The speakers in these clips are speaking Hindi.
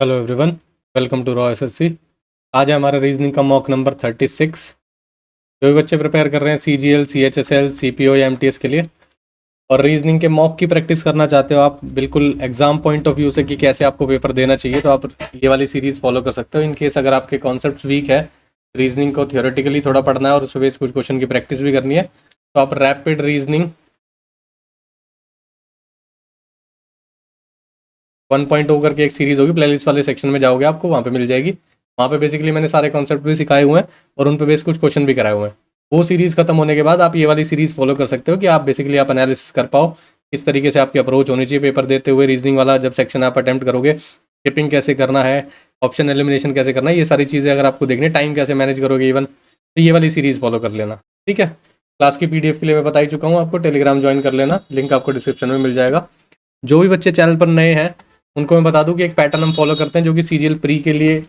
Hello everyone, welcome to raw SSC. आज है हमारा रीजनिंग का मॉक नंबर 36। जो भी बच्चे प्रिपेयर कर रहे हैं सीजीएल, सीएचएसएल, सीपीओ या एमटीएस के लिए और रीजनिंग के मॉक की प्रैक्टिस करना चाहते हो आप बिल्कुल एग्जाम पॉइंट ऑफ व्यू से कि कैसे आपको पेपर देना चाहिए, तो आप ये वाली सीरीज़ फॉलो कर सकते हो। इन केस अगर आपके कॉन्सेप्ट वीक है, रीजनिंग को थियोरेटिकली थोड़ा पढ़ना है और उस पर कुछ क्वेश्चन की प्रैक्टिस भी करनी है, तो आप रैपिड रीजनिंग 1.0 करके एक सीरीज़ होगी, प्लेलिस्ट वाले सेक्शन में जाओगे आपको वहाँ पे मिल जाएगी। वहाँ पे बेसिकली मैंने सारे कॉन्सेप्ट भी सिखाए हुए हैं और उन पे बेस कुछ क्वेश्चन भी कराए हुए हैं। वो सीरीज़ खत्म होने के बाद आप ये वाली सीरीज़ फॉलो कर सकते हो कि आप बेसिकली आप एनालिसिस कर पाओ किस तरीके से आपकी अप्रोच होनी चाहिए पेपर देते हुए। रीजनिंग वाला जब सेक्शन आप अटैम्प्ट करोगे, टिपिंग कैसे करना है, ऑप्शन एलिमिनेशन कैसे करना है, ये सारी चीज़ें अगर आपको देखनी, टाइम कैसे मैनेज करोगे इवन, तो ये वाली सीरीज़ फॉलो कर लेना, ठीक है। क्लास की पीडीएफ के लिए मैं बता ही चुका हूँ आपको, टेलीग्राम ज्वाइन कर लेना, लिंक आपको डिस्क्रिप्शन में मिल जाएगा। जो भी बच्चे चैनल पर नए हैं उनको मैं बता दूं कि एक पैटर्न हम फॉलो करते हैं जो कि सीजीएल प्री के लिए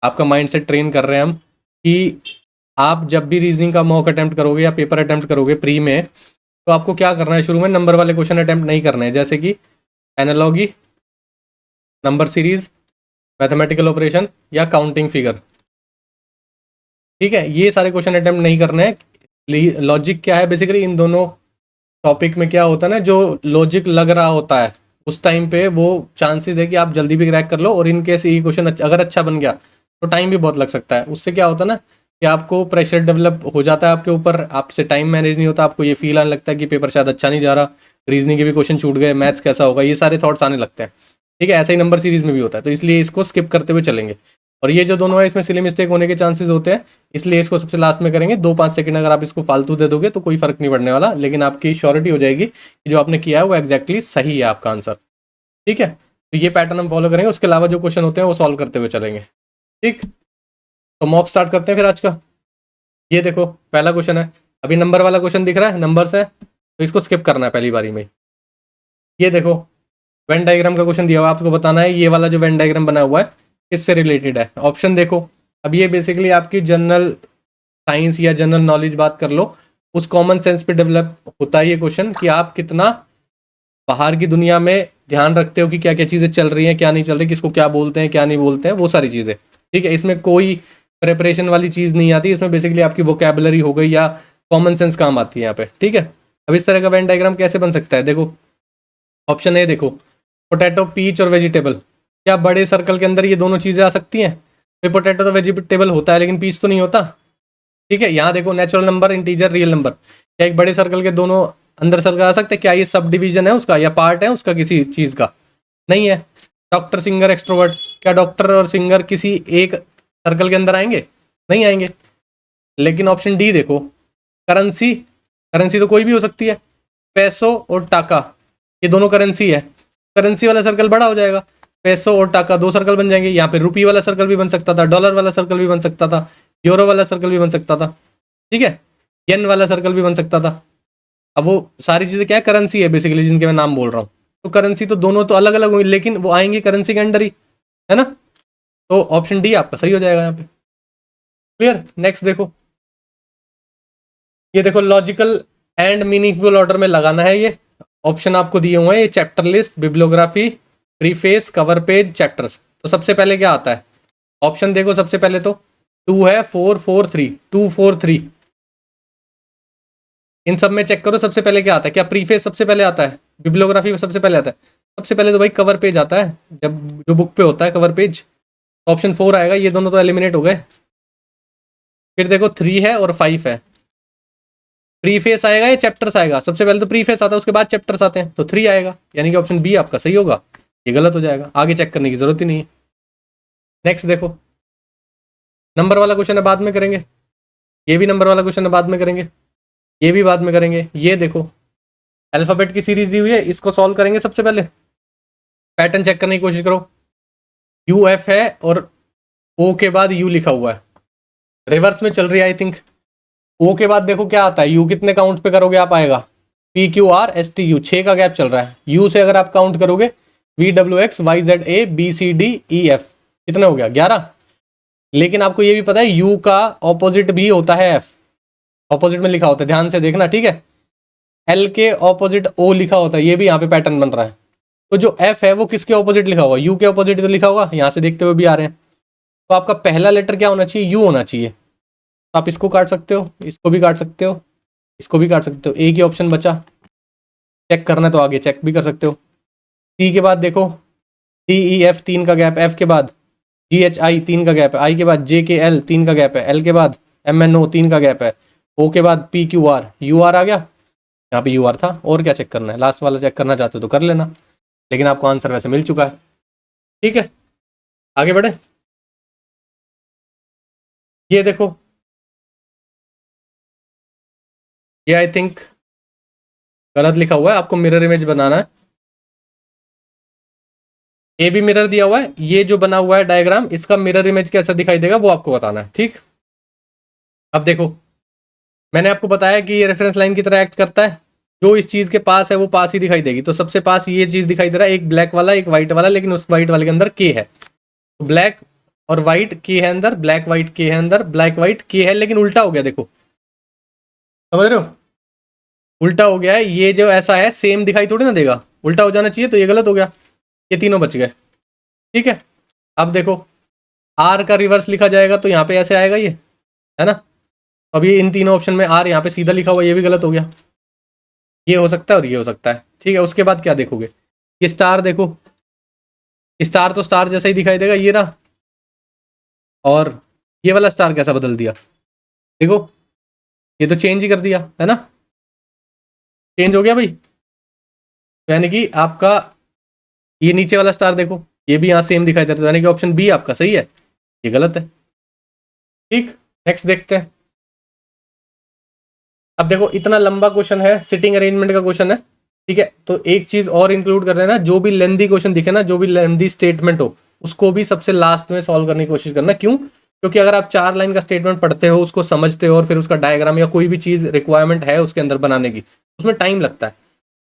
आपका माइंडसेट ट्रेन कर रहे हैं हम, कि आप जब भी रीजनिंग का मॉक अटेम्प्ट करोगे या पेपर अटेम्प्ट करोगे प्री में, तो आपको क्या करना है, शुरू में नंबर वाले क्वेश्चन अटेम्प्ट नहीं करने हैं, जैसे कि analogy, number series, mathematical operation या काउंटिंग फिगर, ठीक है। ये सारे क्वेश्चन अटेम्प्ट नहीं करने हैं। लॉजिक क्या है, बेसिकली इन दोनों टॉपिक में क्या होता है ना, जो लॉजिक लग रहा होता है उस टाइम पे वो चांसेस है कि आप जल्दी भी क्रैक कर लो, और इन केस ये क्वेश्चन अगर अच्छा बन गया तो टाइम भी बहुत लग सकता है। उससे क्या होता है ना कि आपको प्रेशर डेवलप हो जाता है आपके ऊपर, आपसे टाइम मैनेज नहीं होता, आपको ये फील आने लगता है कि पेपर शायद अच्छा नहीं जा रहा, रीजनिंग के भी क्वेश्चन छूट गए, मैथ्स कैसा होगा, ये सारे थॉट्स आने लगते हैं, ठीक है। ऐसा ही नंबर सीरीज में भी होता है, तो इसलिए इसको स्किप करते हुए चलेंगे। और ये जो दोनों है इसमें सिली मिस्टेक होने के चांसेस होते हैं, इसलिए इसको सबसे लास्ट में करेंगे। 2-5 सेकंड अगर आप इसको फालतू दे दोगे तो कोई फर्क नहीं पड़ने वाला, लेकिन आपकी श्योरिटी हो जाएगी कि जो आपने किया है वो एग्जैक्टली सही है आपका आंसर, ठीक है। तो ये पैटर्न हम फॉलो करेंगे, उसके अलावा जो क्वेश्चन होते हैं वो सॉल्व करते हुए चलेंगे, ठीक। तो मॉक स्टार्ट करते हैं फिर आज का। ये देखो पहला क्वेश्चन है, अभी नंबर वाला क्वेश्चन दिख रहा है, नंबर्स है, तो इसको स्किप करना है पहली बारी में। ये देखो वेन डायग्राम का क्वेश्चन दिया हुआ, आपको बताना है ये वाला जो वेन डायग्राम बना हुआ है किससे रिलेटेड है। ऑप्शन देखो, अब ये बेसिकली आपकी जनरल साइंस या जनरल नॉलेज बात कर लो, उस कॉमन सेंस पे डेवलप होता है ये क्वेश्चन, कि आप कितना बाहर की दुनिया में ध्यान रखते हो कि क्या क्या चीज़ें चल रही हैं, क्या नहीं चल रही, किसको क्या बोलते हैं, क्या नहीं बोलते हैं, वो सारी चीज़ें, ठीक है। इसमें कोई प्रेपरेशन वाली चीज़ नहीं आती, इसमें बेसिकली आपकी वोकेबलरी हो गई या कॉमन सेंस काम आती है यहाँ पे, ठीक है। अब इस तरह का वेन डायग्राम कैसे बन सकता है, देखो ऑप्शन ए देखो, पोटैटो, पीच और वेजिटेबल, क्या बड़े सर्कल के अंदर ये दोनों चीज़ें आ सकती हैं? तो पोटैटो तो वेजिटेबल होता है लेकिन पीच तो नहीं होता, ठीक है। यहाँ देखो natural number, integer, real number, क्या एक बड़े सर्कल के दोनों अंदर सर्कल आ सकते हैं? क्या ये सब डिवीजन है उसका या पार्ट है उसका किसी चीज़ का? नहीं है। डॉक्टर, सिंगर, एक्सट्रोवर्ट, क्या डॉक्टर और सिंगर किसी एक सर्कल के अंदर आएंगे? नहीं आएंगे। लेकिन ऑप्शन डी देखो, करेंसी, करेंसी तो कोई भी हो सकती है, पैसो और टाका, ये दोनों करेंसी है, करेंसी वाला सर्कल बड़ा हो जाएगा, पैसो और टाका 2 सर्कल बन जाएंगे। यहाँ पे रुपी वाला सर्कल भी बन सकता था, डॉलर वाला सर्कल भी बन सकता था, यूरो वाला सर्कल भी बन सकता था, ठीक है, येन वाला सर्कल भी बन सकता था। अब वो सारी चीज़ें क्या है, करेंसी है बेसिकली, जिनके मैं नाम बोल रहा हूँ। तो करेंसी तो दोनों तो अलग अलग होंगे, लेकिन वो आएंगे करेंसी के अंडर ही, है ना। तो ऑप्शन डी आपका सही हो जाएगा यहाँ पे। क्लियर। नेक्स्ट देखो, ये देखो लॉजिकल एंड मीनिंगफुल ऑर्डर में लगाना है। ये ऑप्शन आपको दिए हुए हैं, ये chapter list, bibliography, preface, cover page, chapters. तो सबसे पहले क्या आता है, ऑप्शन देखो, सबसे पहले तो 2 है, 4 4 3, 2 4 3, इन सब में चेक करो सबसे पहले क्या आता है। क्या प्रीफेस सबसे पहले आता है, बिब्लियोग्राफी सबसे पहले आता है? सबसे पहले तो भाई कवर पेज आता है, जब जो बुक पे होता है कवर पेज, ऑप्शन 4 आएगा। ये दोनों तो एलिमिनेट हो गए। फिर देखो 3 है और 5 है, प्रीफेस आएगा या चैप्टर्स आएगा? सबसे पहले तो प्रीफेस आता है, उसके बाद चैप्टर्स आते हैं, तो 3 आएगा, यानी कि ऑप्शन बी आपका सही होगा। ये गलत हो जाएगा, आगे चेक करने की जरूरत ही नहीं है। नेक्स्ट देखो, नंबर वाला क्वेश्चन है बाद में करेंगे, ये भी नंबर वाला क्वेश्चन है बाद में करेंगे, ये भी बाद में करेंगे। ये देखो अल्फाबेट की सीरीज दी हुई है, इसको सॉल्व करेंगे सबसे पहले। पैटर्न चेक करने की कोशिश करो, यू एफ है और ओ के बाद यू लिखा हुआ है, रिवर्स में चल रही है आई थिंक। ओ के बाद देखो क्या आता है, यू कितने काउंट पे करोगे आप, आएगा P Q R S T U, 6 का गैप चल रहा है। यू से अगर आप काउंट करोगे V W X Y Z A B C D E F, कितना हो गया 11। लेकिन आपको ये भी पता है यू का ऑपोजिट भी होता है एफ, ऑपोजिट में लिखा होता है, ध्यान से देखना, ठीक है। एल के ऑपोजिट ओ लिखा होता है, ये भी यहाँ पे पैटर्न बन रहा है। तो जो एफ है वो किसके ऑपोजिट लिखा होगा, यू के ऑपोजिट तो लिखा होगा, यहाँ से देखते हुए भी आ रहे हैं। तो आपका पहला लेटर क्या होना चाहिए, यू होना चाहिए। तो आप इसको काट सकते हो, इसको भी काट सकते हो, इसको भी काट सकते हो, एक ही ऑप्शन बचा। चेक करना है तो आगे चेक भी कर सकते हो। सी के बाद देखो डी ई एफ 3 का गैप, एफ के बाद जी एच आई 3 का गैप है, आई के बाद जे के एल 3 का गैप है, एल के बाद एम एन ओ 3 का गैप है, ओ के बाद P Q R, U R आ गया, यहाँ पे यू आर था। और क्या चेक करना है, लास्ट वाला चेक करना चाहते हो तो कर लेना, लेकिन आपको आंसर वैसे मिल चुका है। ठीक है, आगे बढ़े। ये देखो, ये आई थिंक गलत लिखा हुआ है, आपको मिरर इमेज बनाना है। ए भी मिरर दिया हुआ है, ये जो बना हुआ है डायग्राम, इसका मिरर इमेज कैसा दिखाई देगा वो आपको बताना है। ठीक, अब देखो मैंने आपको बताया कि ये रेफरेंस लाइन की तरह एक्ट करता है, जो इस चीज के पास है वो पास ही दिखाई देगी। तो सबसे पास ये चीज दिखाई दे रहा है, एक ब्लैक वाला एक व्हाइट वाला, लेकिन उस व्हाइट वाले के अंदर के है। तो ब्लैक और व्हाइट के है अंदर, ब्लैक व्हाइट के है अंदर, ब्लैक व्हाइट के है, लेकिन उल्टा हो गया। देखो समझ रहे हो, उल्टा हो गया है। ये जो ऐसा है सेम दिखाई थोड़ी ना देगा, उल्टा हो जाना चाहिए, तो ये गलत हो गया, ये तीनों बच गए। ठीक है, अब देखो आर का रिवर्स लिखा जाएगा तो यहाँ पे ऐसे आएगा, ये है ना। अब ये इन तीनों ऑप्शन में आर यहाँ पे सीधा लिखा हुआ, ये भी गलत हो गया। ये हो सकता है और ये हो सकता है। ठीक है, उसके बाद क्या देखोगे, ये स्टार देखो, स्टार तो स्टार जैसा ही दिखाई देगा, ये रहा। और ये वाला स्टार कैसा बदल दिया, देखो ये तो चेंज ही कर दिया है ना, चेंज हो गया भाई। तो यानी कि आपका ये नीचे वाला स्टार देखो, ये भी यहाँ सेम दिखाई दे रहा है, यानी कि ऑप्शन बी आपका सही है, ये गलत है। ठीक, नेक्स्ट देखते हैं। अब देखो इतना लंबा क्वेश्चन है, सिटिंग अरेंजमेंट का क्वेश्चन है। ठीक है, तो एक चीज और इंक्लूड कर लेना, जो भी लेंदी क्वेश्चन दिखे ना, जो भी लेंदी स्टेटमेंट हो, उसको भी सबसे लास्ट में सॉल्व करने की कोशिश करना। क्यों, क्योंकि अगर आप 4 लाइन का स्टेटमेंट पढ़ते हो, उसको समझते हो, और फिर उसका डायग्राम या कोई भी चीज रिक्वायरमेंट है उसके अंदर बनाने की, उसमें टाइम लगता है।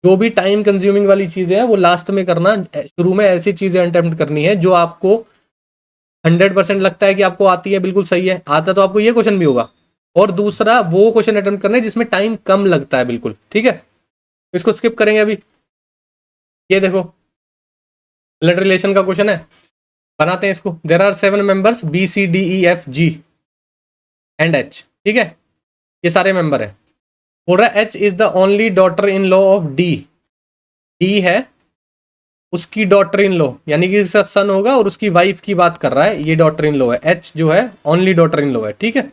जो भी टाइम कंज्यूमिंग वाली चीजें हैं वो लास्ट में करना, शुरू में ऐसी चीजें अटेम्प्ट करनी है जो आपको 100% लगता है कि आपको आती है, बिल्कुल सही है, आता तो आपको ये क्वेश्चन भी होगा। और दूसरा वो क्वेश्चन अटेम्प्ट करना है जिसमें टाइम कम लगता है, बिल्कुल। ठीक है, इसको स्किप करेंगे अभी। ये देखो ब्लड रिलेशन का क्वेश्चन है, बनाते हैं इसको। There are 7 members B C D E F G and H. ठीक है, ये सारे मेंबर है। बोल रहा है H is the only daughter in law of D. D है उसकी डॉटर इन लॉ, यानी कि इसका सन होगा, और उसकी वाइफ की बात कर रहा है, ये डॉटर इन लॉ है। एच जो है ओनली डॉटर इन लॉ है। ठीक है,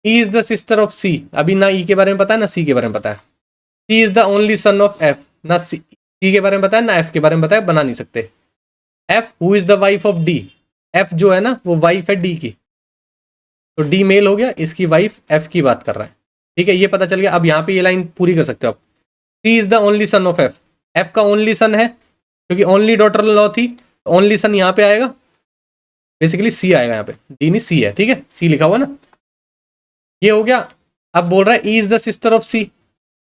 E is the sister of C, अभी ना ई के बारे में पता है ना सी के बारे में पता है। C is the only son of F, ना सी के बारे में पता है ना एफ के बारे में पता है, बना नहीं सकते। F who is the wife of D, F जो है ना वो वाइफ है डी की, तो डी मेल हो गया, इसकी वाइफ एफ की बात कर रहा है। ठीक है, ये पता चल गया। अब यहाँ पे ये लाइन पूरी कर सकते हो आप। C is the only son of F, F का ओनली सन है, क्योंकि ओनली डॉटर लॉ थी, ओनली सन यहाँ पे आएगा, बेसिकली सी आएगा यहाँ पे, डी नहीं सी है। ठीक है, सी लिखा हुआ ना, ये हो गया। अब बोल रहा है E is the sister of C,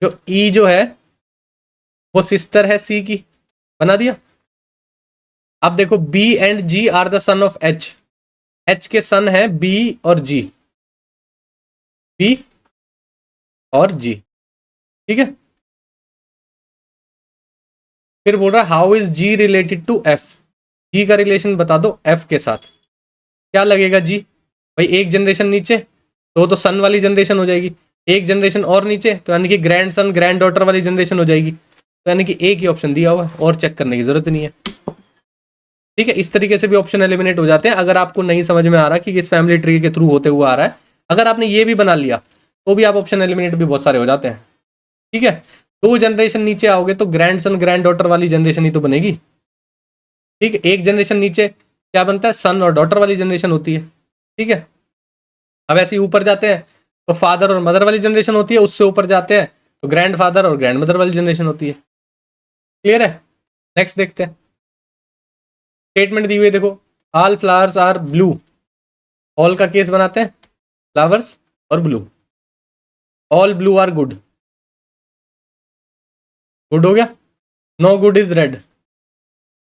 जो ई जो है वो सिस्टर है सी की, बना दिया। अब देखो B and G are the son of H, H के सन है बी और जी, बी और जी। ठीक है, फिर बोल रहा है how is G related to F, G का रिलेशन बता दो एफ के साथ। क्या लगेगा जी, भाई एक जनरेशन नीचे तो सन वाली जनरेशन हो जाएगी, एक जनरेशन और नीचे तो यानी कि ग्रैंड सन ग्रैंड डॉटर वाली जनरेशन हो जाएगी। तो यानी कि एक ही ऑप्शन दिया हुआ है, और चेक करने की जरूरत नहीं है। ठीक है, इस तरीके से भी ऑप्शन एलिमिनेट हो जाते हैं, अगर आपको नहीं समझ में आ रहा कि किस फैमिली ट्री के थ्रू होते हुए आ रहा है। अगर आपने ये भी बना लिया तो भी आप ऑप्शन एलिमिनेट भी बहुत सारे हो जाते हैं। ठीक है, 2 जनरेशन नीचे आओगे तो ग्रैंड सन ग्रैंड डॉटर वाली जनरेशन ही तो बनेगी। ठीक है, एक जनरेशन नीचे क्या बनता है, सन और डॉटर वाली जनरेशन होती है। ठीक है, अब ऐसे ही ऊपर जाते हैं तो फादर और मदर वाली जनरेशन होती है, उससे ऊपर जाते हैं तो ग्रैंड फादर और ग्रैंड मदर वाली जनरेशन होती है। क्लियर है, नेक्स्ट देखते हैं। स्टेटमेंट दी हुई है, देखो all flowers are blue, all का केस बनाते हैं, फ्लावर्स और blue, all blue are good, good हो गया। No good is red,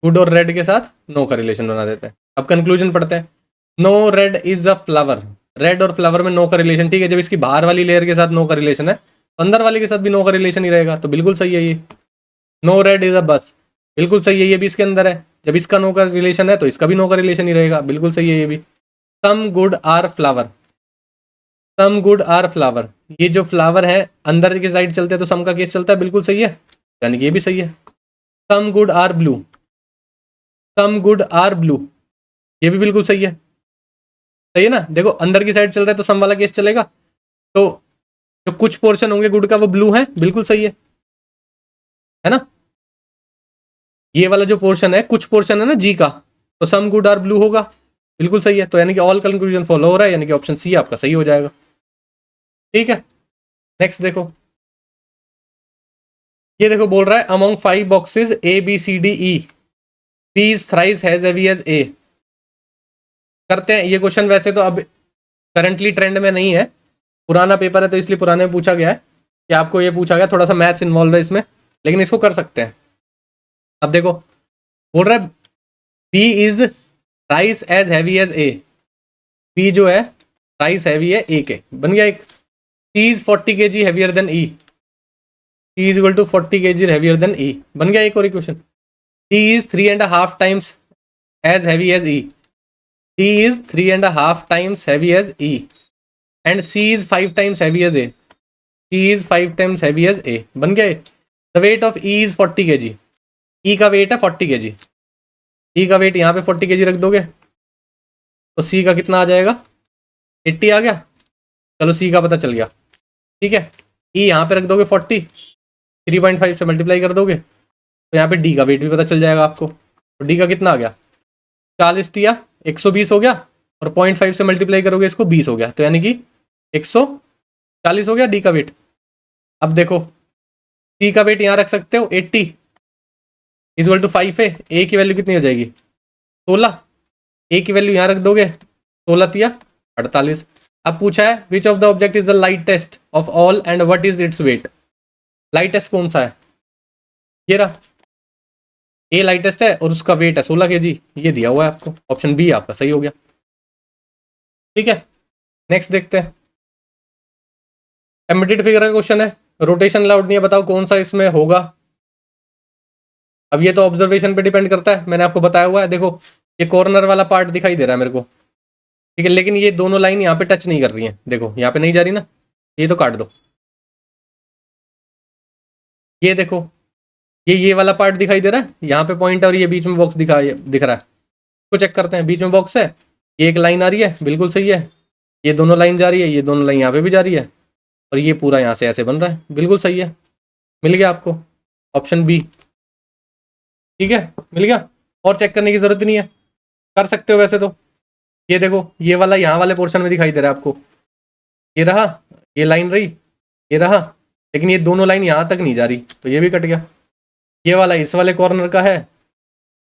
good और रेड के साथ नो का रिलेशन बना देते हैं। अब कंक्लूजन पढ़ते हैं। No red is a flower, red और फ्लावर में नो का रिलेशन। ठीक है, जब इसकी बाहर वाली लेयर के साथ नो का रिलेशन है, अंदर वाले के साथ भी नो का रिलेशन ही रहेगा, तो बिल्कुल सही है ये। नो रेड इज अ बस, बिल्कुल सही है, ये भी इसके अंदर है। जब इसका नो का रिलेशन है तो इसका भी नो का रिलेशन ही रहेगा, बिल्कुल सही है ये भी। Some good are flower, some good are flower, ये जो फ्लावर है अंदर की साइड चलते हैं तो सम का केस चलता है, बिल्कुल सही है, यानी कि ये भी सही है। Some good are blue, some good are blue, ये भी बिल्कुल सही है, सही है ना। देखो अंदर की साइड चल रहा है तो सम वाला केस चलेगा, तो जो कुछ पोर्शन होंगे गुड का वो ब्लू है, बिल्कुल सही है ना। ये वाला जो पोर्शन है, कुछ पोर्शन है ना जी का, तो सम गुड आर ब्लू होगा, बिल्कुल सही है। तो यानी कि ऑल कंक्लूजन फॉलो हो रहा है, यानी कि ऑप्शन सी आपका सही हो जाएगा। ठीक है, नेक्स्ट देखो, ये देखो बोल रहा है among 5 boxes A B C D E, B is thrice has heavy as A. करते हैं ये क्वेश्चन, वैसे तो अब करंटली ट्रेंड में नहीं है, पुराना पेपर है तो इसलिए पुराने में पूछा गया है कि आपको ये पूछा गया, थोड़ा सा मैथ्स इन्वॉल्व है इसमें, लेकिन इसको कर सकते हैं। अब देखो बोल रहा है B is thrice as heavy as A, B जो है राइस हैवी है ए के, बन गया एक। C is 40 kg heavier than E, C is equal to 40 kg heavier than E, बन गया एक और equation. C is 3.5 times as heavy as E, C is 3.5 times heavy as E, and C is 5 times heavy as A, C is 5 times heavy as A, बन गया। The weight of E is 40 kg, E का वेट है 40 kg, ई का वेट यहाँ पे 40 kg रख दोगे तो सी का कितना आ जाएगा, 80 आ गया। चलो सी का पता चल गया, ठीक है। ई यहाँ पे रख दोगे 40, 3.5 से मल्टीप्लाई कर दोगे तो यहाँ पे डी का वेट भी पता चल जाएगा आपको। तो डी का कितना आ गया, 40 दिया 120 हो गया, और 0.5 से मल्टीप्लाई करोगे इसको 20 हो गया, तो यानी कि 140 हो गया डी का वेट। अब देखो सी का वेट यहाँ रख सकते हो 80 इक्वल टू 5 है, ए की वैल्यू कितनी हो जाएगी 16, ए की वैल्यू यहाँ रख दोगे 16 तिया 48। अब पूछा है which of the object is the lightest of all and what is its weight, lightest कौन सा है, ये रहा, ए लाइटेस्ट है और उसका वेट है 16 kg, ये दिया हुआ है आपको, ऑप्शन बी आपका सही हो गया। ठीक है, नेक्स्ट देखते हैं। एम्बेडेड फिगर का क्वेश्चन है, रोटेशन अलाउड नहीं है, बताओ कौन सा इसमें होगा। अब ये तो ऑब्जर्वेशन पे डिपेंड करता है, मैंने आपको बताया हुआ है। देखो ये कॉर्नर वाला पार्ट दिखाई दे रहा है मेरे को, ठीक है, लेकिन ये दोनों लाइन यहाँ पे टच नहीं कर रही है, देखो यहाँ पे नहीं जा रही ना, ये तो काट दो। ये देखो ये वाला पार्ट दिखाई दे रहा है, यहाँ पे पॉइंट और ये बीच में बॉक्स दिख रहा है, तो चेक करते हैं। बीच में बॉक्स है, ये एक लाइन आ रही है, बिल्कुल सही है, ये दोनों लाइन जा रही है, ये दोनों लाइन यहाँ पे भी जा रही है, और ये पूरा यहाँ से ऐसे बन रहा है, बिल्कुल सही है, मिल गया आपको ऑप्शन बी। ठीक है, मिल गया, और चेक करने की जरूरत नहीं है, कर सकते हो वैसे तो। ये देखो ये वाला यहाँ वाले पोर्शन में दिखाई दे रहा है आपको, ये रहा, ये लाइन रही, ये रहा, लेकिन ये दोनों लाइन यहाँ तक नहीं जा रही, तो ये भी कट गया। ये वाला इस वाले कॉर्नर का है,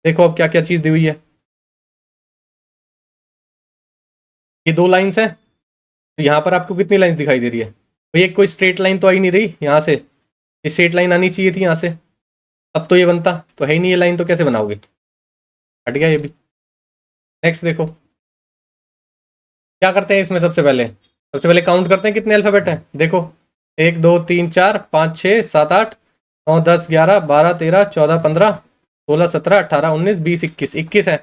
देखो अब क्या क्या चीज़ दी हुई है, ये 2 लाइन्स हैं, तो यहाँ पर आपको कितनी लाइन्स दिखाई दे रही है, तो ये कोई स्ट्रेट लाइन तो आ ही नहीं रही, यहाँ से ये स्ट्रेट लाइन आनी चाहिए थी यहाँ से, अब तो ये बनता, तो है ही नहीं ये लाइन, तो कैसे बनाओगे, हट गया ये भी। नेक्स्ट देखो क्या करते हैं इसमें, सबसे पहले काउंट करते हैं कितने अल्फाबेट हैं। देखो 1 2 3 4 5 6 7 8 9 10 11 12 13 14 15 16 17 18 19 20 21, 21 है।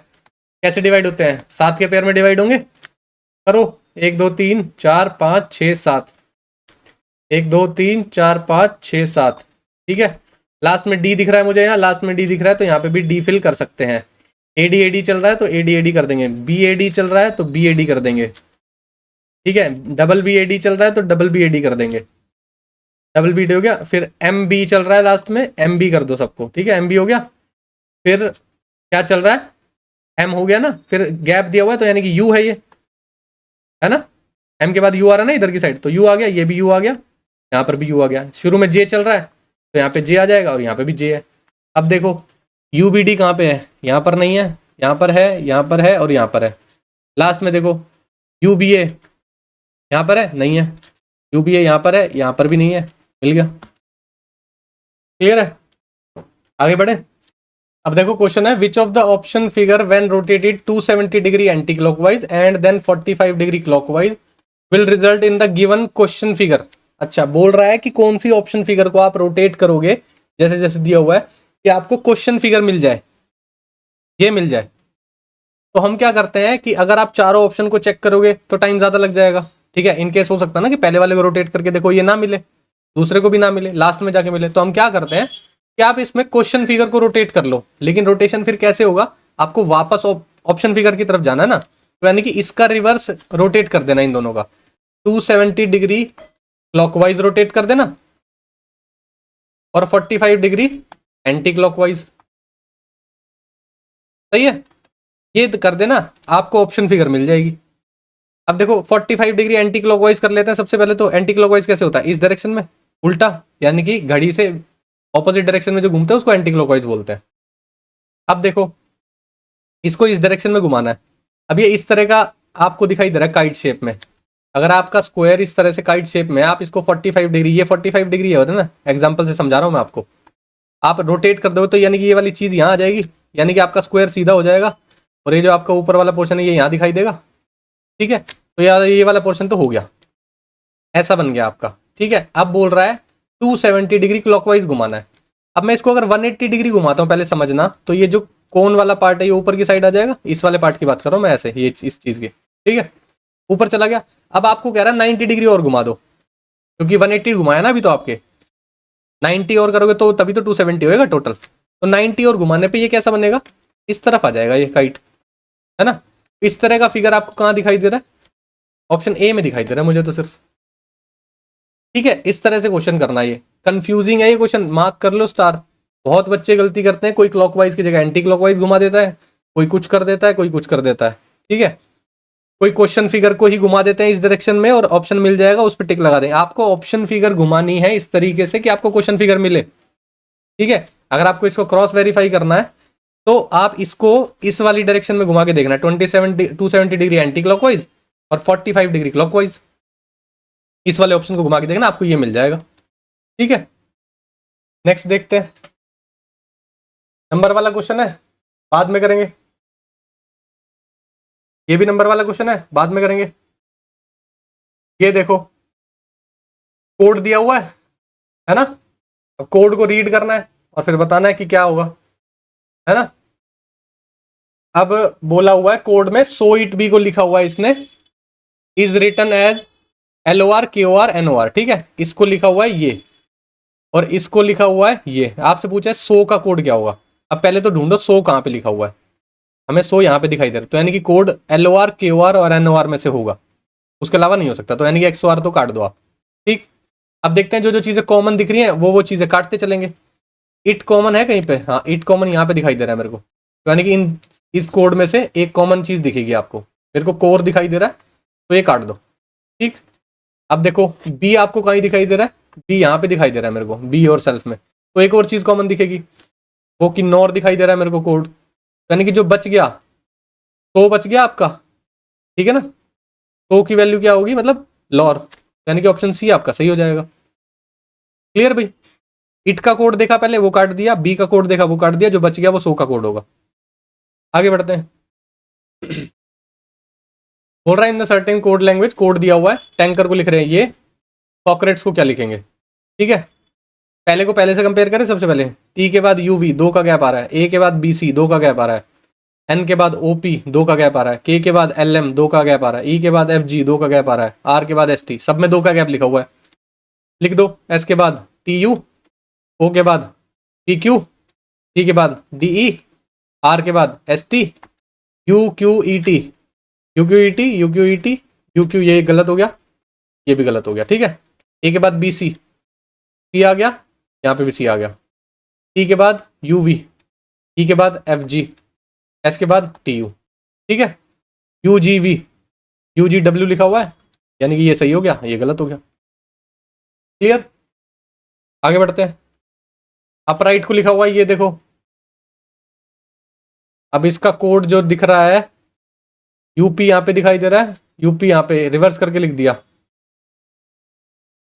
कैसे डिवाइड होते हैं, 7 के पेयर में डिवाइड होंगे, करो 1 2 3 4 5 6 7, 1 2 3 4 5 6 7, ठीक है। लास्ट में डी दिख रहा है मुझे, यहाँ लास्ट में डी दिख रहा है, तो यहाँ पे भी डी फिल कर सकते हैं। एडी चल रहा है तो एडी कर देंगे, बी चल रहा है तो बी कर देंगे, ठीक है। डबल बी चल रहा है तो डबल बी कर देंगे, डबल बी हो गया। फिर एम बी चल रहा है लास्ट में, एम बी कर दो सबको, ठीक है, एम बी हो गया। फिर क्या चल रहा है, एम हो गया ना, फिर गैप दिया हुआ है तो यानी कि यू है, ये है ना, एम के बाद यू आ रहा है ना इधर की साइड, तो यू आ गया, ये भी यू आ गया, यहाँ पर भी यू आ गया। शुरू में जे चल रहा है तो यहाँ पे जे आ जाएगा, और यहाँ पे भी जे है। अब देखो यू बी डी कहाँ पे है, यहाँ पर नहीं है, यहाँ पर है, यहाँ पर है, और यहाँ पर है। लास्ट में देखो यू बी ए यहाँ पर है, नहीं है, यू बी ए यहाँ पर है, यहाँ पर भी नहीं है, मिल गया। क्लियर है, आगे बढ़े। अब देखो क्वेश्चन है which of the option figure when rotated 270 degree anti clockwise and then 45 degree clockwise will result in the given question figure. अच्छा, बोल रहा है कि कौन सी ऑप्शन फिगर को आप रोटेट करोगे, जैसे जैसे दिया हुआ है, कि आपको क्वेश्चन फिगर मिल जाए, ये मिल जाए, तो हम क्या करते हैं कि अगर आप चारों ऑप्शन को चेक करोगे तो टाइम ज़्यादा लग जाएगा। ठीक है, इनकेस हो सकता है ना कि पहले वाले को रोटेट करके देखो ये ना मिले, दूसरे को भी ना मिले, लास्ट में जाके मिले, तो हम क्या करते हैं कि आप इसमें क्वेश्चन फिगर को रोटेट कर लो। लेकिन रोटेशन फिर कैसे होगा, आपको वापस ऑप्शन फिगर की तरफ जाना है ना, तो यानी कि इसका रिवर्स रोटेट कर देना इन दोनों का, 270 डिग्री क्लॉकवाइज रोटेट कर देना और 45 डिग्री एंटी क्लॉकवाइज। सही है, ये कर देना, आपको ऑप्शन फिगर मिल जाएगी। अब देखो 45 डिग्री एंटी क्लॉकवाइज कर लेते हैं सबसे पहले। तो एंटी क्लॉकवाइज कैसे होता है, इस डायरेक्शन में उल्टा, यानी कि घड़ी से ऑपोजिट डायरेक्शन में जो घूमते हैं उसको एंटी क्लॉकवाइज बोलते हैं। अब देखो इसको इस डायरेक्शन में घुमाना है। अब ये इस तरह का आपको दिखाई दे रहा है काइट शेप में। अगर आपका स्क्वायर इस तरह से काइट शेप में, आप इसको 45 डिग्री, ये 45 डिग्री है ना, एग्जाम्पल से समझा रहा हूँ मैं आपको, आप रोटेट कर दो तो यानी कि ये वाली चीज़ यहाँ आ जाएगी, यानी कि आपका स्क्वायर सीधा हो जाएगा और ये जो आपका ऊपर वाला पोर्शन है ये यहाँ दिखाई देगा। ठीक है, तो यार ये वाला पोर्शन तो हो गया, ऐसा बन गया आपका। ठीक है, अब बोल रहा है 270 डिग्री क्लॉकवाइज घुमाना है। अब मैं इसको अगर 180 डिग्री घुमाता हूँ, पहले समझना, तो ये जो कोन वाला पार्ट है ये ऊपर की साइड आ जाएगा, इस वाले पार्ट की बात कर रहा हूँ मैं, ऐसे ये इस चीज़ की। ठीक है, ऊपर चला गया। अब आपको कह रहा है 90 डिग्री और घुमा दो, क्योंकि 180 घुमाया ना अभी, तो आपके 90 और करोगे तो तभी तो 270 होएगा टोटल। तो 90 और घुमाने पे ये कैसा बनेगा, इस तरफ आ जाएगा ये काइट, है ना। इस तरह का फिगर आपको कहाँ दिखाई दे रहा है, ऑप्शन ए में दिखाई दे रहा है मुझे तो सिर्फ। ठीक है, इस तरह से क्वेश्चन करना, ये कंफ्यूजिंग है ये क्वेश्चन, मार्क कर लो स्टार। बहुत बच्चे गलती करते हैं, कोई क्लॉकवाइज की जगह एंटी क्लॉकवाइज घुमा देता है, कोई कुछ कर देता है, कोई कुछ कर देता है। ठीक है, कोई क्वेश्चन फिगर को ही घुमा देते हैं इस डायरेक्शन में और ऑप्शन मिल जाएगा, उस पर टिक लगा दें। आपको ऑप्शन फिगर घुमानी है इस तरीके से कि आपको क्वेश्चन फिगर मिले। ठीक है, अगर आपको इसको क्रॉस वेरीफाई करना है तो आप इसको इस वाली डायरेक्शन में घुमा के देखना, 270 डिग्री एंटी क्लॉकवाइज और 45 डिग्री क्लॉकवाइज, इस वाले ऑप्शन को घुमा के देखना, आपको ये मिल जाएगा। ठीक है, नेक्स्ट देखते हैं। नंबर वाला क्वेश्चन है, बाद में करेंगे। ये भी नंबर वाला क्वेश्चन है, बाद में करेंगे। ये देखो कोड दिया हुआ है ना, अब कोड को रीड करना है और फिर बताना है कि क्या होगा, है ना। अब बोला हुआ है कोड में सो इट बी को लिखा हुआ है इसने, is written as LOR KOR NOR। ठीक है, इसको लिखा हुआ है ये, और इसको लिखा हुआ है ये। आपसे पूछा है सो का कोड क्या होगा। अब पहले तो ढूंढो सो कहाँ पे लिखा हुआ है, हमें सो यहाँ पे दिखाई दे रहा है, तो यानी कि कोड LOR KOR और NOR में से होगा, उसके अलावा नहीं हो सकता, तो यानी कि XOR तो काट दो आप। ठीक, अब देखते हैं जो जो चीज़ें कॉमन दिख रही हैं वो चीज़ें काटते चलेंगे। इट कॉमन है कहीं पे, हाँ इट कॉमन यहाँ पे दिखाई दे रहा है मेरे को, तो यानी कि इस कोड में से एक कॉमन चीज़ दिखेगी आपको। मेरे को कोर दिखाई दे रहा है तो ये काट दो। ठीक, अब देखो बी आपको कहीं दिखाई दे रहा है, बी यहाँ पे दिखाई दे रहा है मेरे को, बी और सेल्फ में, तो एक और चीज़ कॉमन दिखेगी, वो कि नॉर दिखाई दे रहा है मेरे को कोड, यानी कि जो बच गया तो बच गया आपका। ठीक है ना, तो की वैल्यू क्या होगी, मतलब लॉर, यानी कि ऑप्शन सी आपका सही हो जाएगा। क्लियर भाई, इट का कोड देखा पहले वो काट दिया, बी का कोड देखा वो काट दिया, जो बच गया वो सो का कोड होगा। आगे बढ़ते हैं। बोल रहा है in the certain code language, code दिया हुआ है, टैंकर को लिख रहे हैं ये, सॉक्रेट्स को क्या लिखेंगे। ठीक है, पहले को पहले से कंपेयर करें। सबसे पहले टी के बाद यूवी 2 का गैप आ रहा है, ए के बाद बीसी 2 का गैप आ रहा है, एन के बाद ओपी 2 का गैप आ रहा है, के बाद LM 2 का गैप आ रहा है, ई के बाद FG 2 का गैप आ रहा है, आर के बाद ST, सब में 2 का गैप लिखा हुआ है। लिख दो, एस के बाद TU, ओ के बाद PQ, टी के बाद DE, आर के बाद ST, UQET, UQET, UQET, UQ, ये गलत हो गया, ये भी गलत हो गया। ठीक है, ए के बाद BC, सी आ गया, यहाँ पे भी सी आ गया, टी के बाद UV, ई के बाद FG, एस के बाद TU। ठीक है, UGV, UGW लिखा हुआ है, यानी कि ये सही हो गया, ये गलत हो गया। क्लियर, आगे बढ़ते हैं। अपराइट को लिखा हुआ है ये देखो, अब इसका कोड जो दिख रहा है, यूपी यहाँ पे दिखाई दे रहा है, यूपी यहाँ पे रिवर्स करके लिख दिया।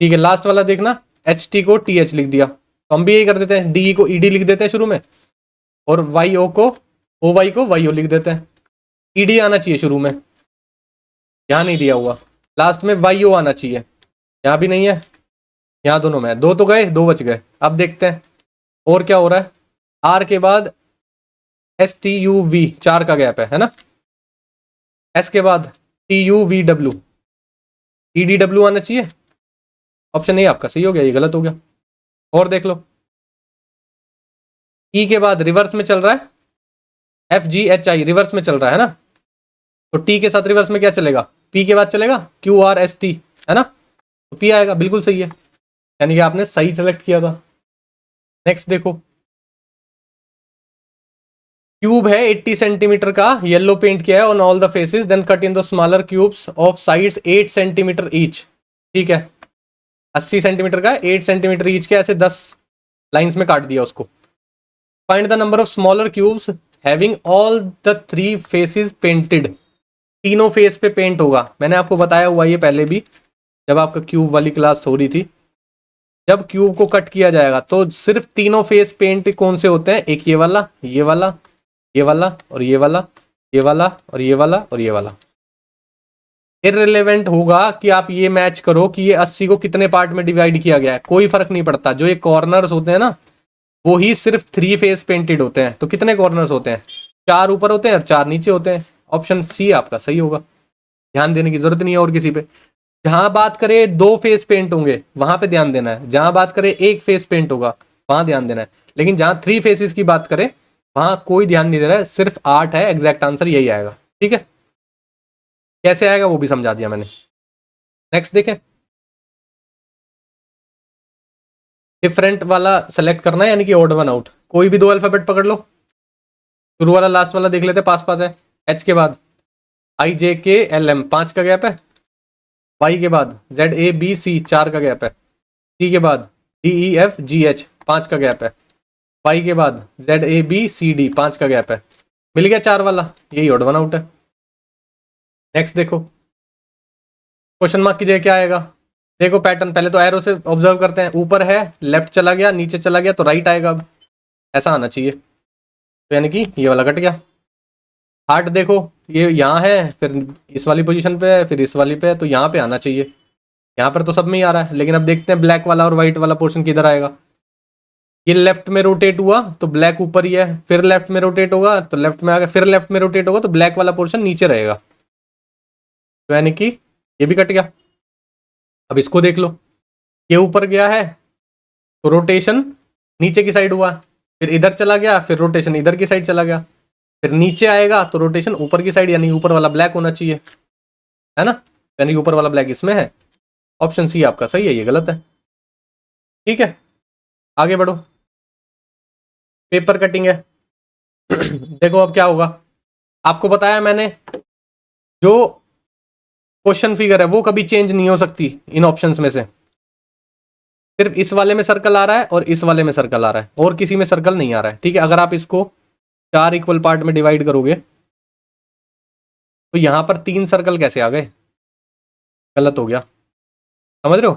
ठीक है, लास्ट वाला देखना, HT को TH लिख दिया, तो हम भी यही कर देते हैं, DE को ED लिख देते हैं शुरू में, और YO को OY को YO लिख देते हैं। ED आना चाहिए शुरू में, यहाँ नहीं दिया हुआ, लास्ट में YO आना चाहिए, यहाँ भी नहीं है, यहाँ दोनों में है, 2 तो गए 2 बच गए। अब देखते हैं और क्या हो रहा है। आर के बाद STUV 4 का गैप है ना। एस के बाद TUVW, EDW आना चाहिए। ऑप्शन ए आपका सही हो गया, ये गलत हो गया। और देख लो, ई के बाद रिवर्स में चल रहा है FGHI, रिवर्स में चल रहा है ना, तो टी के साथ रिवर्स में क्या चलेगा, पी के बाद चलेगा QRST, है ना, तो पी आएगा, बिल्कुल सही है, यानी कि आपने सही सेलेक्ट किया था। नेक्स्ट देखो, क्यूब है 80 सेंटीमीटर का, येलो पेंट किया है on all the faces, then cut in the smaller cubes of sides 8 centimetre each. ठीक है, 80 सेंटीमीटर का 8 सेंटीमीटर ईच के ऐसे 10 लाइंस में काट दिया उसको। Find the number of smaller cubes having all the 3 faces painted. तीनों फेस पे पेंट होगा, मैंने आपको बताया हुआ ये पहले भी जब आपका क्यूब वाली क्लास हो रही थी। जब क्यूब को कट किया जाएगा तो सिर्फ तीनों फेस पेंट कौन से होते हैं, एक ये वाला, ये वाला, ये वाला और ये वाला, ये वाला और ये वाला और ये वाला। इररिलेवेंट होगा कि आप ये मैच करो कि ये 80 को कितने पार्ट में डिवाइड किया गया है, कोई फर्क नहीं पड़ता। जो ये कॉर्नर्स होते हैं ना, वो ही सिर्फ 3 फेस पेंटेड होते हैं। तो कितने कॉर्नर्स होते हैं, 4 ऊपर होते हैं और 4 नीचे होते हैं। ऑप्शन सी आपका सही होगा, ध्यान देने की जरूरत नहीं है और किसी पे। जहां बात करें 2 फेस पेंट होंगे वहां पे ध्यान देना है, जहां बात करें 1 फेस पेंट होगा वहां ध्यान देना है, लेकिन जहां 3 फेसेस की बात करें वहां कोई ध्यान नहीं दे रहा है, सिर्फ 8 है, एग्जैक्ट आंसर यही आएगा। ठीक है, कैसे आएगा वो भी समझा दिया मैंने। नेक्स्ट देखें, डिफरेंट वाला सेलेक्ट करना है, यानी कि ऑड वन आउट। कोई भी 2 अल्फाबेट पकड़ लो, शुरू वाला लास्ट वाला देख लेते, पास पास है। एच के बाद IJKLM 5 का गैप है, वाई के बाद ZABC 4 का गैप है, सी के बाद DEFGH 5 का गैप है, वाई के बाद ZABCD 5 का गैप है। मिल गया 4 वाला, यही ऑड वन आउट है। नेक्स्ट देखो, क्वेश्चन मार्क की जगह क्या आएगा, देखो पैटर्न, पहले तो एरो से ऑब्जर्व करते हैं, ऊपर है लेफ्ट चला गया, नीचे चला गया तो राइट आएगा, अब ऐसा आना चाहिए, तो यानी कि ये वाला कट गया। हार्ट देखो, ये यहाँ है, फिर इस वाली पोजीशन पे है, फिर इस वाली पे है, तो यहाँ पे आना चाहिए। यहाँ पर तो सब में ही आ रहा है, लेकिन अब देखते हैं ब्लैक वाला और व्हाइट वाला पोर्शन किधर आएगा। ये लेफ्ट में रोटेट हुआ तो ब्लैक ऊपर ही है, फिर लेफ्ट में रोटेट होगा तो लेफ्ट में आ गया, फिर लेफ्ट में रोटेट होगा तो ब्लैक वाला पोर्शन नीचे रहेगा, तो यानी कि ये भी कट गया। अब इसको देख लो, ये ऊपर गया है तो रोटेशन नीचे की साइड हुआ, फिर इधर चला गया, फिर रोटेशन इधर की साइड चला गया, फिर नीचे आएगा तो रोटेशन ऊपर की साइड, यानी ऊपर वाला ब्लैक होना चाहिए, है ना, यानी ऊपर वाला ब्लैक इसमें है। ऑप्शन सी आपका सही है, ये गलत है। ठीक है, आगे बढ़ो, पेपर कटिंग है। देखो अब क्या होगा, आपको बताया मैंने, जो क्वेश्चन फिगर है वो कभी चेंज नहीं हो सकती इन ऑप्शंस में से, सिर्फ इस वाले में सर्कल आ रहा है और इस वाले में सर्कल आ रहा है, और किसी में सर्कल नहीं आ रहा है। ठीक है, अगर आप इसको 4 इक्वल पार्ट में डिवाइड करोगे तो यहां पर 3 सर्कल कैसे आ गए, गलत हो गया, समझ रहे हो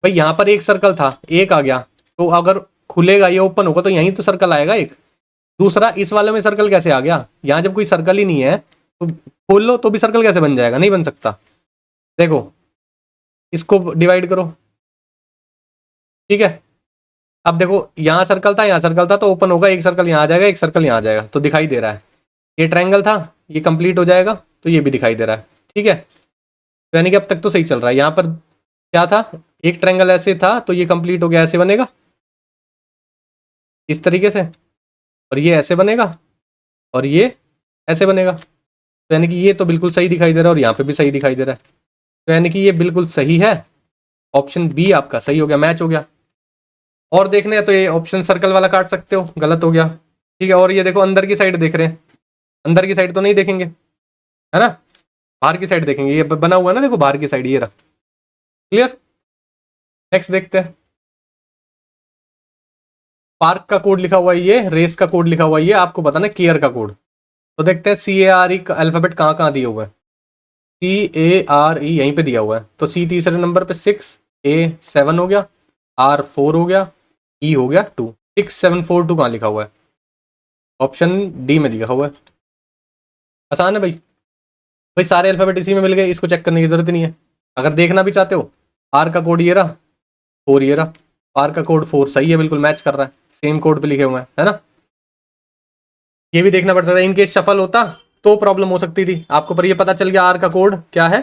भाई, यहां पर एक सर्कल था, एक आ गया, तो अगर खुलेगा ये ओपन होगा तो यहीं तो सर्कल आएगा एक। दूसरा, इस वाले में सर्कल कैसे आ गया, यहां जब कोई सर्कल ही नहीं है तो खोल लो तो भी सर्कल कैसे बन जाएगा, नहीं बन सकता। देखो इसको डिवाइड करो, ठीक है, अब देखो यहाँ सर्कल था, यहाँ सर्कल था, तो ओपन होगा, एक सर्कल यहाँ आ जाएगा, एक सर्कल यहाँ आ जाएगा, तो दिखाई दे रहा है। ये ट्रायंगल था, ये कंप्लीट हो जाएगा, तो ये भी दिखाई दे रहा है। ठीक है, तो यानी कि अब तक तो सही चल रहा है। यहाँ पर क्या था, एक ट्रायंगल ऐसे था तो ये कंप्लीट हो गया, ऐसे बनेगा इस तरीके से, और ये ऐसे बनेगा और ये ऐसे बनेगा, तो यानी कि ये तो बिल्कुल सही दिखाई दे रहा है और यहाँ पे भी सही दिखाई दे रहा है, तो यानी कि ये बिल्कुल सही है। ऑप्शन बी आपका सही हो गया, मैच हो गया। और देखने हैं तो ये ऑप्शन सर्कल वाला काट सकते हो, गलत हो गया। ठीक है, और ये देखो अंदर की साइड देख रहे हैं, अंदर की साइड तो नहीं देखेंगे, है ना, बाहर की साइड देखेंगे, ये बना हुआ है ना, देखो बाहर की साइड ये रहा, क्लियर। नेक्स्ट देखते हैं, पार्क का कोड लिखा हुआ है, ये रेस का कोड लिखा हुआ है, ये आपको बताना केयर का कोड। तो देखते हैं CARE का अल्फाबेट कहाँ कहाँ दिया हुआ है। CARE यहीं पे दिया हुआ है, तो C तीसरे नंबर पे 6, A 7 हो गया, R 4 हो गया, E हो गया 2, 6 7 4 2 कहाँ लिखा हुआ है, ऑप्शन डी में दिया हुआ है। आसान है भाई, भाई सारे अल्फाबेट इसी में मिल गए, इसको चेक करने की जरूरत नहीं है। अगर देखना भी चाहते हो, R का कोड ये रहा, 4 ये रहा, R का कोड 4 सही है, बिल्कुल मैच कर रहा है, सेम कोड पे लिखे हुए हैं, है ना। ये भी देखना पड़ सकता है, इनकेस शफल होता तो प्रॉब्लम हो सकती थी आपको, पर ये पता चल गया आर का कोड क्या है,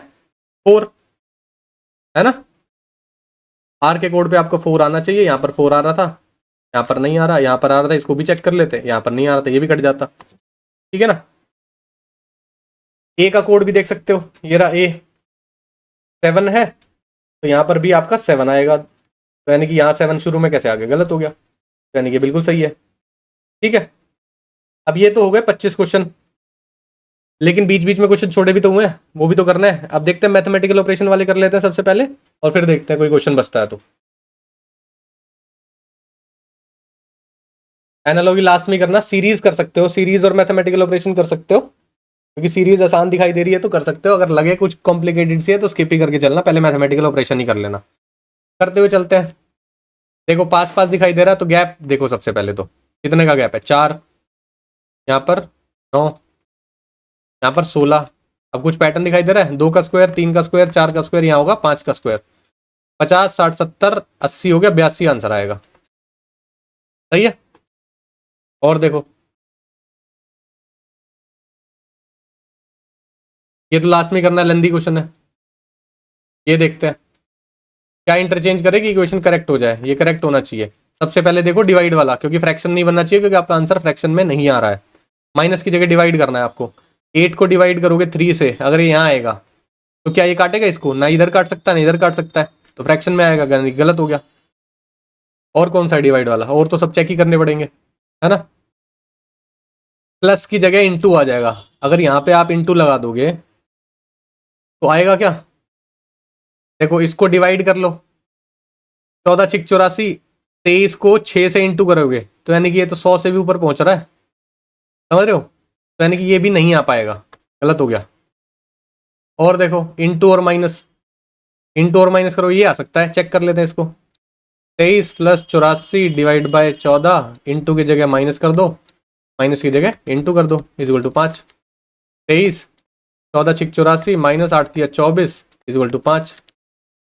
4, है ना। आर के कोड पे आपको 4 आना चाहिए, यहाँ पर 4 आ रहा था, यहाँ पर नहीं आ रहा, यहाँ पर आ रहा था, इसको भी चेक कर लेते, यहाँ पर नहीं आ रहा था, ये भी कट जाता, ठीक है ना। ए का कोड भी देख सकते हो, ये रहा ए, 7 है, तो यहाँ पर भी आपका 7 आएगा, तो यानी कि यहाँ 7 शुरू में कैसे आ गया, गलत हो गया, तो यानी कि बिल्कुल सही है, ठीक है। अब ये तो हो गए 25 क्वेश्चन, लेकिन बीच बीच में क्वेश्चन छोड़े भी तो हुए हैं, वो भी तो करना है। अब देखते हैं मैथमेटिकल ऑपरेशन वाले कर लेते हैं सबसे पहले, और फिर देखते हैं कोई क्वेश्चन बचता है तो। एनालॉजी लास्ट में करना, सीरीज कर सकते हो, सीरीज और मैथमेटिकल ऑपरेशन कर सकते हो, क्योंकि सीरीज आसान दिखाई दे रही है तो कर सकते हो, अगर लगे कुछ कॉम्प्लिकेटेड सी है तो स्किप ही करके चलना, पहले मैथमेटिकल ऑपरेशन ही कर लेना। करते हुए चलते हैं। देखो पास पास दिखाई दे रहा है, तो गैप देखो सबसे पहले तो कितने का गैप है, 4, यहाँ पर 9, यहाँ पर 16। अब कुछ पैटर्न दिखाई दे रहा है, 2 का स्क्वायर, 3 का स्क्वायर, 4 का स्क्वायर, यहाँ होगा 5 का स्क्वायर, 50, 60, 70, 80 हो गया, 82 आंसर आएगा, सही है। और देखो ये तो लास्ट में करना है, लेंदी क्वेश्चन है, ये देखते हैं क्या इंटरचेंज करे कि इक्वेशन करेक्ट हो जाए। ये करेक्ट होना चाहिए। सबसे पहले देखो डिवाइड वाला, क्योंकि फ्रैक्शन नहीं बनना चाहिए, क्योंकि आपका आंसर फ्रैक्शन में नहीं आ रहा है, माइनस की जगह डिवाइड करना है आपको। 8 को डिवाइड करोगे 3 से, अगर ये यहाँ आएगा तो क्या ये काटेगा इसको, ना इधर काट सकता है ना इधर काट सकता है, तो फ्रैक्शन में आएगा, गलत हो गया। और कौन सा डिवाइड वाला, और तो सब चेक ही करने पड़ेंगे, है ना। प्लस की जगह इंटू आ जाएगा, अगर यहाँ पे आप इंटू लगा दोगे तो आएगा क्या, देखो इसको डिवाइड कर लो, 14 छिक 84, 23 को 6 से इंटू करोगे तो यानी कि ये तो 100 से भी ऊपर पहुंच रहा है, समझ रहे हो, तो यानी कि ये भी नहीं आ पाएगा, गलत हो गया। और देखो इंटू और माइनस, इंटू और माइनस करो, ये आ सकता है, चेक कर लेते हैं इसको। 23 + 84 डिवाइड बाय 14, इंटू की जगह माइनस कर दो, माइनस की जगह इंटू कर दो, इक्वल टू 5। 23, 14 छिक 84, माइनस 8 × 24, इक्वल टू 5।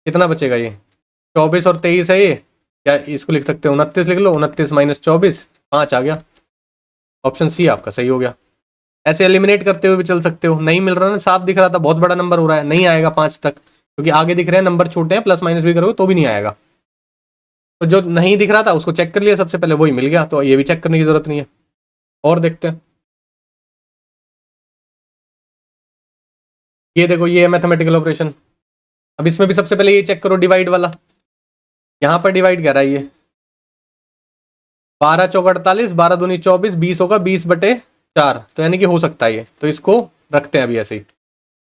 कितना बचेगा ये, 24 और 23 है ये, या इसको लिख सकते हो 29 लिख लो, 29 - 24, 5 आ गया। ऑप्शन सी आपका सही हो गया। ऐसे एलिमिनेट करते हुए भी चल सकते हो, नहीं मिल रहा ना, साफ दिख रहा था बहुत बड़ा नंबर हो रहा है, नहीं आएगा 5 तक, क्योंकि आगे दिख रहे हैं नंबर छोटे हैं, प्लस माइनस भी करोगे तो भी नहीं आएगा। तो जो नहीं दिख रहा था उसको चेक कर लिया सबसे पहले, वही मिल गया, तो ये भी चेक करने की जरूरत नहीं है। और देखते हैं, ये देखो ये है मैथमेटिकल ऑपरेशन। अब इसमें भी सबसे पहले ये चेक करो डिवाइड वाला, यहाँ पर डिवाइड कर रहा है ये, 12 × 4 = 48, 12 दूनी 24, 20 होगा, 20/4, तो यानी कि हो सकता है ये, तो इसको रखते हैं अभी ऐसे ही।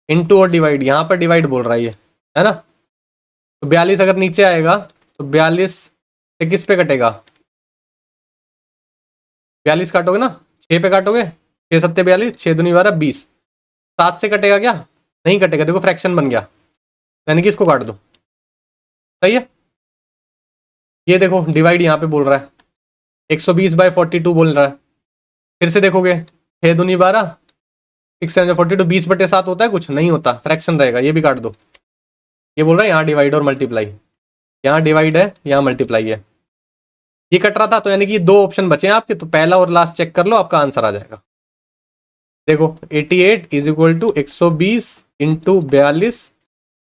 इंटू और डिवाइड, यहाँ पर डिवाइड बोल रहा है ये, है ना। तो 42 अगर नीचे आएगा तो 42 से किस पे कटेगा, 42 काटोगे ना, 6 पे काटोगे, 6 × 7 = 42, 6 दूनी 12, 20, 7 से कटेगा क्या, नहीं कटेगा, देखो फ्रैक्शन बन गया, यानी कि इसको काट दो, सही है। ये देखो डिवाइड यहाँ पे बोल रहा है, 120/42 बोल रहा है, फिर से देखोगे 6 दूनी 12, 6 7 42, 20/7 होता है, कुछ नहीं होता, फ्रैक्शन रहेगा, ये भी काट दो। ये बोल रहा है यहाँ डिवाइड और मल्टीप्लाई, यहाँ डिवाइड है यहाँ मल्टीप्लाई है, ये कट रहा था, तो यानी कि 2 ऑप्शन बचे हैं आपके, तो पहला और लास्ट चेक कर लो, आपका आंसर आ जाएगा। देखो 88 = 120 × 42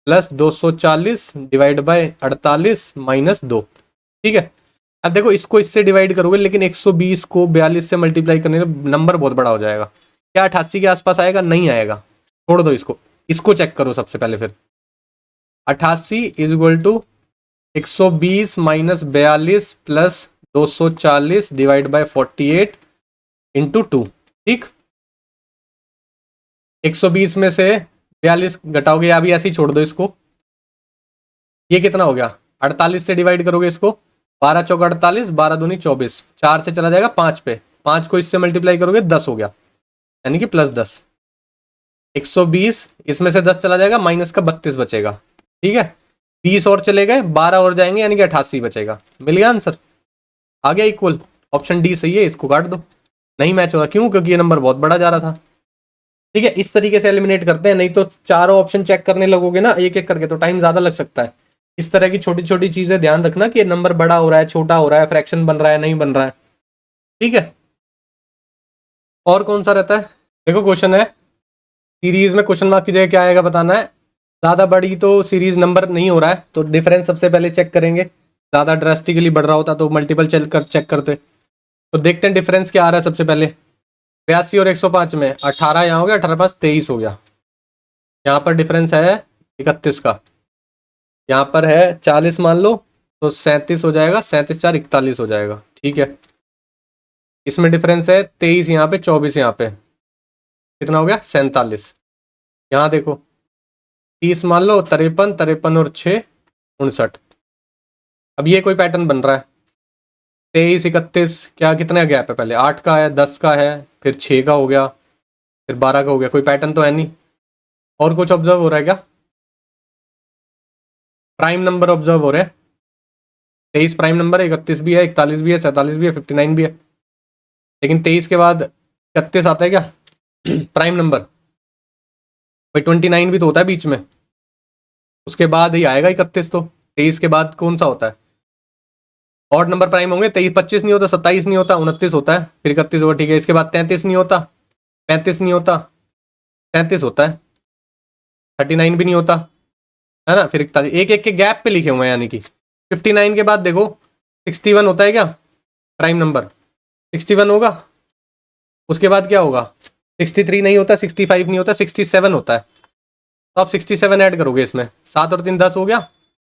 + 240 डिवाइड बाय 48 - 2, ठीक है। अब देखो इसको इससे डिवाइड करोगे, लेकिन 120 को 42 से मल्टीप्लाई करने में नंबर बहुत बड़ा हो जाएगा, क्या 88 के आसपास आएगा, नहीं आएगा, छोड़ दो इसको, इसको चेक करो सबसे पहले। फिर 88 = 120 - 42 + 240 डिवाइड बाय 48 × 2, ठीक। 120 में से 42 घटाओगे, या भी ऐसे ही छोड़ दो इसको, ये कितना हो गया, 48 से डिवाइड करोगे इसको, 12 × 4 = 48, 12 दूनी 24, 4 से चला जाएगा 5 पे, 5 को इससे मल्टीप्लाई करोगे 10 हो गया, यानी कि +10। 120 इसमें से 10 चला जाएगा, माइनस का 32 बचेगा, ठीक है। 20 और चले गए, 12 और जाएंगे, यानी कि 88 बचेगा, मिल गया आंसर, आ गया इक्वल। ऑप्शन डी सही है, इसको काट दो, नहीं मैच हो रहा, क्यों, क्योंकि ये नंबर बहुत बड़ा जा रहा था, ठीक है। इस तरीके से एलिमिनेट करते हैं, नहीं तो चारों ऑप्शन चेक करने लगोगे ना एक एक करके, तो टाइम ज्यादा लग सकता है, इस तरह की छोटी छोटी चीजें ध्यान रखना कि नंबर बड़ा हो रहा है, छोटा हो रहा है, फ्रैक्शन बन रहा है, नहीं बन रहा है, ठीक है। और कौन सा रहता है, देखो क्वेश्चन है सीरीज में, क्वेश्चन मार्क की जगह क्या आएगा बताना है। ज़्यादा बड़ी तो सीरीज नंबर नहीं हो रहा है तो डिफरेंस सबसे पहले चेक करेंगे, ज़्यादा ड्रास्टिकली बढ़ रहा होता तो मल्टीपल चेक करते। तो देखते हैं डिफरेंस क्या आ रहा है। सबसे पहले 82 और 105 में 18 यहाँ हो गया, 18 पास 23 हो गया। यहाँ पर डिफरेंस है 31 का, यहाँ पर है 40 मान लो तो 37 हो जाएगा, 37 4 41 हो जाएगा, ठीक है। इसमें डिफरेंस है 23 यहाँ पे, 24 यहाँ पे, कितना हो गया 47। यहाँ देखो 30 मान लो, 53 53 और 6 59। अब ये कोई पैटर्न बन रहा है, 23 31 क्या कितना गैप है, पहले 8 का है, 10 का है, फिर 6 का हो गया, फिर 12 का हो गया, कोई पैटर्न तो है नहीं। और कुछ ऑब्जर्व हो रहा है क्या, प्राइम नंबर ऑब्जर्व हो रहे हैं, 23 प्राइम नंबर है, 31 भी है, 41 भी है, 47 भी है, 59 भी है। लेकिन 23 के बाद 31 आता है क्या प्राइम नंबर, भाई 29 भी तो होता है बीच में, उसके बाद ही आएगा 31। तो 23 के बाद कौन सा होता है, ऑड नंबर प्राइम होंगे, 23 25 नहीं होता, 27 नहीं होता, 29 होता है, फिर 31 होगा, ठीक है। इसके बाद 33 नहीं होता, 35 नहीं होता, 33 होता है, 39 भी नहीं होता, है ना, फिर 41, एक एक के गैप पे लिखे हुए हैं, यानी कि 59 के बाद देखो 61 होता है क्या प्राइम नंबर, 61 होगा। उसके बाद क्या होगा, 63 नहीं होता, 65 नहीं होता, 67 होता है। तो आप 67 ऐड करोगे इसमें, 7 और 3 10 हो गया,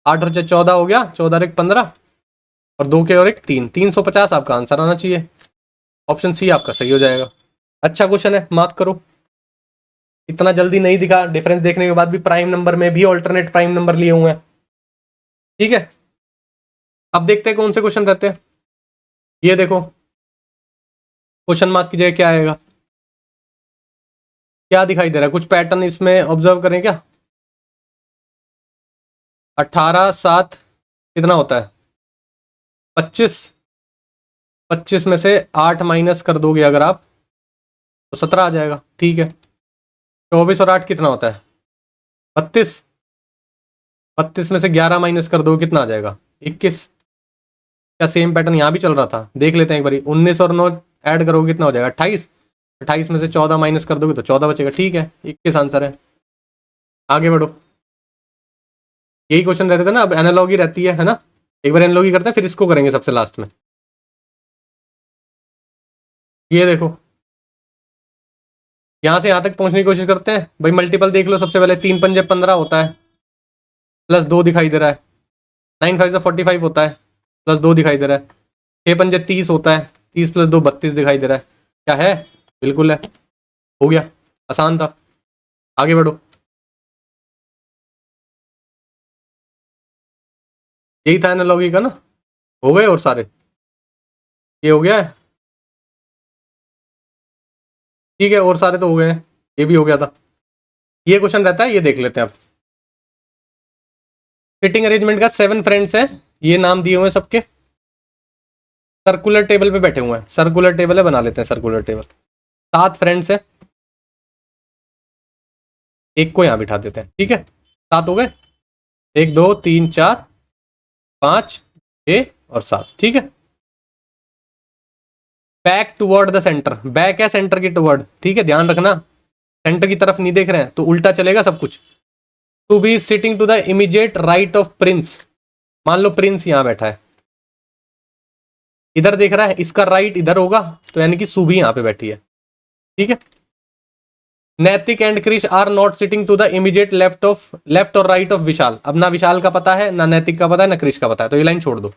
8 और 4 14 हो गया, 14 और 1 15, और 2 के और 1 3, 350 आपका आंसर आना चाहिए। ऑप्शन सी आपका सही हो जाएगा। अच्छा क्वेश्चन है, मार्क करो। इतना जल्दी नहीं दिखा, डिफरेंस देखने के बाद भी प्राइम नंबर में भी ऑल्टरनेट प्राइम नंबर लिए हुए हैं, ठीक है। अब देखते हैं कौन से क्वेश्चन रहते हैं। ये देखो क्वेश्चन मार्क की जगह क्या आएगा, क्या दिखाई दे रहा है, कुछ पैटर्न इसमें ऑब्जर्व करें क्या। 18 7 कितना होता है 25, 25 में से 8 माइनस कर दोगे अगर आप तो 17 आ जाएगा, ठीक है। 24 और 8 कितना होता है 32, 32 में से 11 माइनस कर दोगे कितना आ जाएगा 21। क्या सेम पैटर्न यहाँ भी चल रहा था, देख लेते हैं एक बारी। 19 और 9 ऐड करोगे कितना हो जाएगा 28, 28 में से 14 माइनस कर दोगे तो 14 बचेगा, ठीक है। 21 आंसर है, आगे बढ़ो। यही क्वेश्चन रहते थे ना, अब एनालॉगी रहती है ना। एक बार एनालॉगी करते हैं फिर इसको करेंगे सबसे लास्ट में। ये देखो यहाँ से यहाँ तक पहुंचने की कोशिश करते हैं भाई। मल्टीपल देख लो, सबसे पहले 3 पंजे 15 होता है, प्लस 2 दिखाई दे रहा है, 9 5 45 होता है, प्लस 2 दिखाई दे रहा है, 6 पंजे 30 होता है, 30 प्लस 2 32 दिखाई दे रहा है। क्या है, बिल्कुल है, हो गया, आसान था। आगे बढ़ो, यही था एनालॉगी का ना, हो गए और सारे, ये हो गया है, ठीक है, और सारे तो हो गए हैं, ये भी हो गया था। ये क्वेश्चन रहता है, ये देख लेते हैं अब। सिटिंग अरेंजमेंट का 7 फ्रेंड्स हैं, ये नाम दिए हुए हैं सबके, सर्कुलर टेबल पे बैठे हुए हैं, सर्कुलर टेबल है, बना लेते हैं सर्कुलर टेबल। 7 फ्रेंड्स है, एक को यहाँ बिठा देते हैं, ठीक है। 7 हो गए, 1 2 3 4 5 6 और 7, ठीक है। Back toward the centre, back है सेंटर की टुवर्ड, ठीक है, ध्यान रखना सेंटर की तरफ नहीं देख रहे हैं तो उल्टा चलेगा सब कुछ। To be sitting to the immediate right of Prince, मान लो प्रिंस यहां बैठा है, इधर देख रहा है, इसका राइट इधर होगा तो यानी कि सुबी यहां पे बैठी है, ठीक है। Naitik and Krish are not sitting to the immediate left और राइट ऑफ विशाल। अब ना विशाल का पता है, ना नैतिक का पता है, ना क्रिश का पता है, तो ये लाइन छोड़ दो।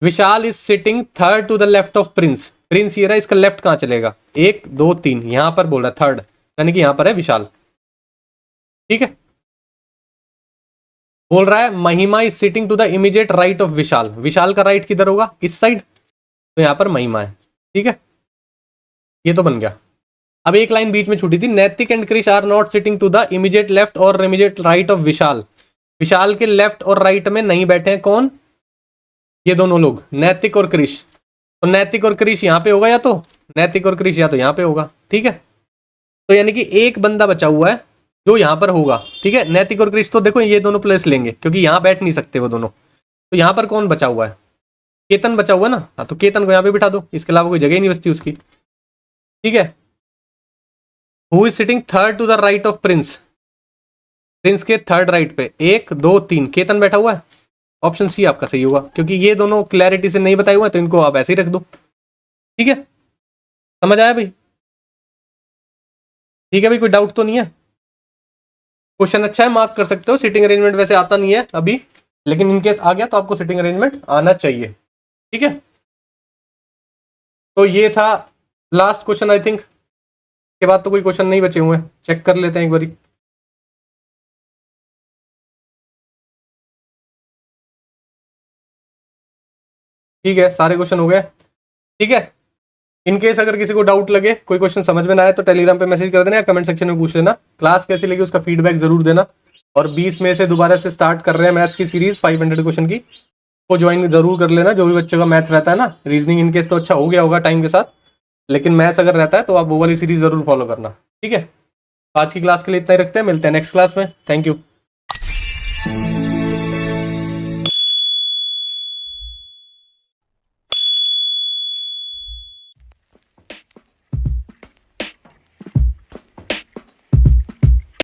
Vishal is sitting third to the left of Prince, Prince ये रहा, इसका लेफ्ट कहां चलेगा 1 2 3, यहां पर बोल रहा है थर्ड, यानी कि यहां पर है विशाल, ठीक है। बोल रहा है Mahima is sitting to the immediate right of Vishal, Vishal का राइट किधर होगा इस साइड, तो यहां पर महिमा है, ठीक है। ये तो बन गया। अब एक लाइन बीच में छूटी थी, Naitik and Krish are not sitting to the immediate left और immediate right of Vishal, Vishal के लेफ्ट और राइट में नहीं बैठे हैं कौन, ये दोनों लोग नैतिक और क्रिश। तो नैतिक और क्रिश यहां पे होगा, या तो नैतिक और क्रिश या तो यहां पे होगा, ठीक है। तो यानी कि एक बंदा बचा हुआ है जो यहाँ पर होगा, ठीक है। नैतिक और क्रिश तो देखो ये दोनों प्लेस लेंगे क्योंकि यहाँ बैठ नहीं सकते वो दोनों। तो यहाँ पर कौन बचा हुआ है? केतन बचा हुआ है ना, हाँ तो केतन को यहाँ पे बिठा दो, इसके अलावा कोई जगह ही नहीं बचती उसकी, ठीक है। Who is sitting third to the right of Prince? Prince के थर्ड राइट पे 1 2 3 केतन बैठा हुआ है। ऑप्शन सी आपका सही होगा क्योंकि ये दोनों क्लैरिटी से नहीं बताए हुए हैं, तो इनको आप ऐसे ही रख दो, ठीक है। समझ आया भाई? ठीक है भाई, कोई डाउट तो नहीं है? क्वेश्चन अच्छा है, मार्क कर सकते हो। सिटिंग अरेंजमेंट वैसे आता नहीं है अभी, लेकिन इनकेस आ गया तो आपको सिटिंग अरेंजमेंट आना चाहिए, ठीक है। तो ये था लास्ट क्वेश्चन आई थिंक, के बाद तो कोई क्वेश्चन नहीं बचे हुए हैं। चेक कर लेते हैं एक बारी। ठीक है, सारे क्वेश्चन हो गए, ठीक है। इनकेस अगर किसी को डाउट लगे, कोई क्वेश्चन समझ में ना आए, तो टेलीग्राम पे मैसेज कर देना या कमेंट सेक्शन में पूछ लेना। क्लास कैसी लगी उसका फीडबैक जरूर देना। और 20 में से दोबारा से स्टार्ट कर रहे हैं मैथ्स की सीरीज 500 क्वेश्चन की, वो ज्वाइन जरूर कर लेना। जो भी बच्चे का मैथ्स रहता है ना, रीजनिंग इनकेस तो अच्छा हो गया होगा टाइम के साथ, लेकिन मैथ्स अगर रहता है तो आप वो वाली सीरीज जरूर फॉलो करना, ठीक है। आज की क्लास के लिए इतना ही रखते हैं, मिलते हैं नेक्स्ट क्लास में। Thank you.